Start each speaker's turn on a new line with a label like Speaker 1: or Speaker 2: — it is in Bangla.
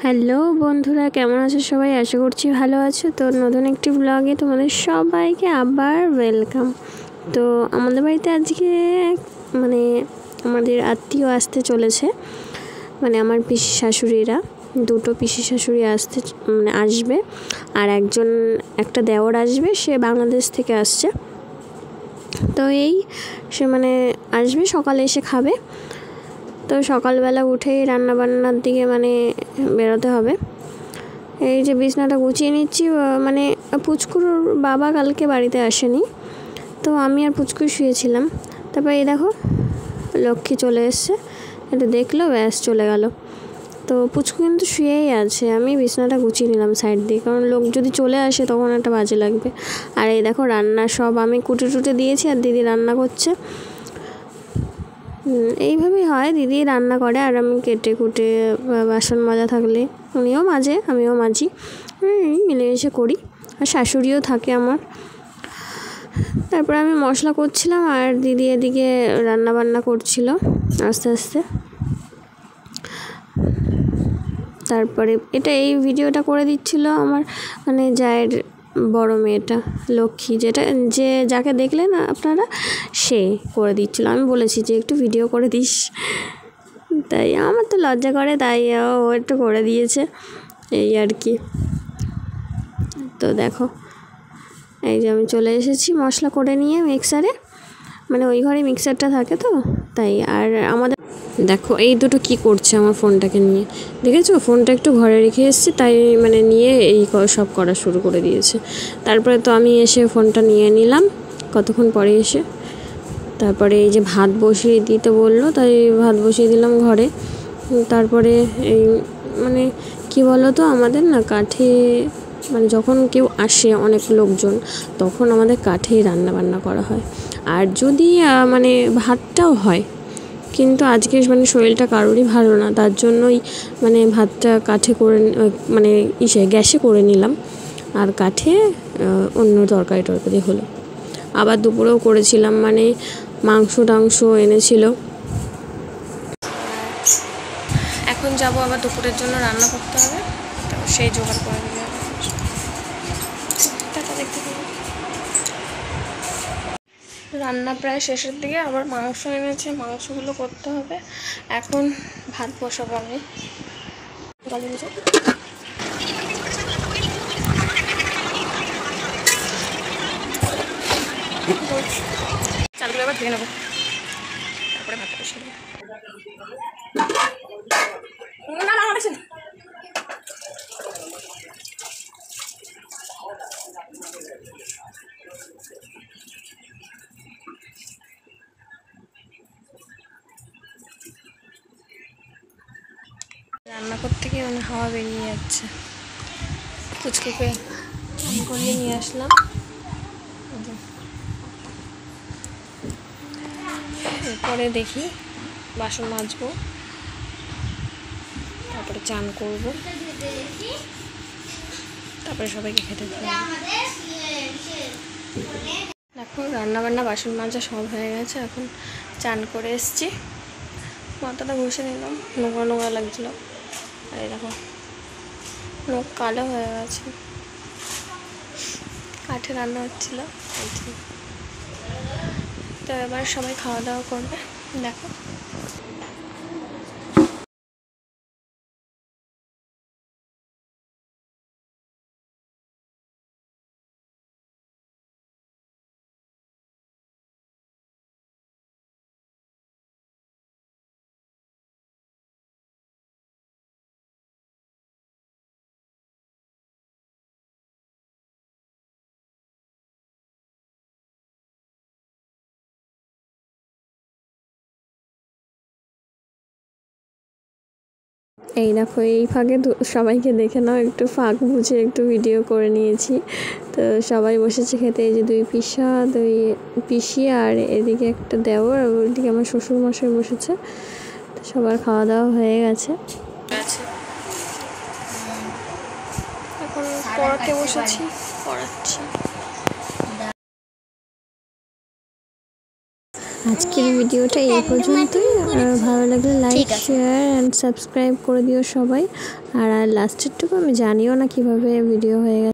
Speaker 1: হ্যালো বন্ধুরা, কেমন আছো সবাই? আশা করছি ভালো আছো। তো নতুন একটি ব্লগে তোমাদের সবাইকে আবার ওয়েলকাম। তো আমাদের বাড়িতে আজকে মানে আমাদের আত্মীয় আসতে চলেছে, মানে আমার পিসি শাশুড়িরা, দুটো পিসি শাশুড়ি আসবে, আর একটা দেওর আসবে, সে বাংলাদেশ থেকে আসছে। তো সে আসবে, সকালে এসে খাবে। তো সকালবেলা উঠেই রান্নাবান্নার দিকে বেরোতে হবে। এই যে বিছনাটা গুছিয়ে নিচ্ছি, পুচকুর বাবা কালকে বাড়িতে আসেনি, তো আমি আর পুচকু শুয়েছিলাম। তারপর এই দেখো লক্ষ্মী চলে এসছে, একটু দেখলো, ব্যাস চলে গেল। তো পুচকু কিন্তু শুয়েই আছে। আমি বিছনাটা গুছিয়ে নিলাম সাইড দিয়ে, কারণ লোক যদি চলে আসে তখন একটা বাজে লাগবে। আর এই দেখো রান্না সব আমি কুটে দিয়েছি, আর দিদি রান্না করছে। এইভাবেই হয়, দিদি রান্না করে আর আমি কেটে কুটে বাসন মাজা থাকলে উনিও মাজে, আমিও মাজি, মিলেমিশে করি। আর শাশুড়িও থাকে আমার। তারপরে আমি মশলা করছিলাম আর দিদি এদিকে রান্না বান্না করছিল আস্তে আস্তে। তারপরে এই ভিডিওটা করে দিচ্ছিল আমার জায়ের বড় মেয়েটা লক্ষ্মী, যাকে দেখলেন আপনারা, সে করে দিচ্ছিল। আমি বলেছি যে একটু ভিডিও করে দিস, তাই আমার তো লজ্জা করে, তাই ও একটু করে দিয়েছে, এই আর কি। তো দেখো এই যে আমি চলে এসেছি মশলা করে নিয়ে মিক্সারে, ওই ঘরে মিক্সারটা থাকে তো তাই। আর আমাদের দেখো এই দুটো কি করছে আমার ফোনটাকে নিয়ে, দেখেছো? ফোনটা একটু ঘরে রেখে এসেছি, তাই নিয়ে সব করা শুরু করে দিয়েছে। তারপরে তো আমি এসে ফোনটা নিয়ে নিলাম কতক্ষণ পরে এসে। তারপরে এই যে ভাত বসিয়ে দিতে বললো, তাই ভাত বসিয়ে দিলাম ঘরে। তারপরে কি বলো তো, আমাদের না কাঠে যখন কেউ আসে অনেক লোকজন, তখন আমাদের কাঠেই রান্না বান্না করা হয়। আর যদি ভাতটাও হয়, কিন্তু আজকে শরীরটা কারোরই ভালো না, তার জন্যই ভাতটা কাঠে করে গ্যাসে করে নিলাম, আর কাঠে অন্য তরকারি হলো। আবার দুপুরেও করেছিলাম, মাংস টাংস এনেছিল। এখন যাব আবার দুপুরের জন্য রান্না করতে হবে, তো সেই জোগাড় করে নিয়ে রান্না প্রায় শেষের দিকে। আবার মাংস এনেছে, মাংসগুলো করতে হবে। এখন ভাত বসাবো আমি। চালগুলো এবার ধুয়ে নেবো, তারপরে ভাতটা বসিয়ে দেবো। রান্না করতে গিয়ে হাওয়া বেরিয়ে যাচ্ছে। পুচকুকে আমি করিয়ে নিয়ে আসলাম। এরপরে দেখি বাসন মাজবো, তারপরে চান করবো, তারপরে সবাইকে খেতে দেবো। এখন রান্নাবান্না বাসন মাজা সব হয়ে গেছে। এখন চান করে এসছি, মাথাটা ঘষে নিলাম, নোংরা নোংরা লাগছিল। আর এই দেখো মুখ কালো হয়ে গেছে, কাঠে রান্না হচ্ছিল। তো এবার সবাই খাওয়া দাওয়া করবে। দেখো এই দেখো এই ফাঁকে সবাইকে দেখে নাও, একটু ফাঁক বুঝে একটু ভিডিও করে নিয়েছি। তো সবাই বসেছে খেতে, এই যে দুই পিসি আর এদিকে একটা দেওর, আর ওইদিকে আমার শ্বশুর মশাই বসেছে। তো সবার খাওয়া দাওয়া হয়ে গেছে। এখন পড়াতে বসেছি, পড়াচ্ছি। আজকের ভিডিওটা এই পর্যন্তই। ভালো লাগলে লাইক শেয়ার অ্যান্ড সাবস্ক্রাইব করে দিও সবাই। আর লাস্টেরটুকু আমি জানিও না কিভাবে ভিডিও হয়ে গেছে।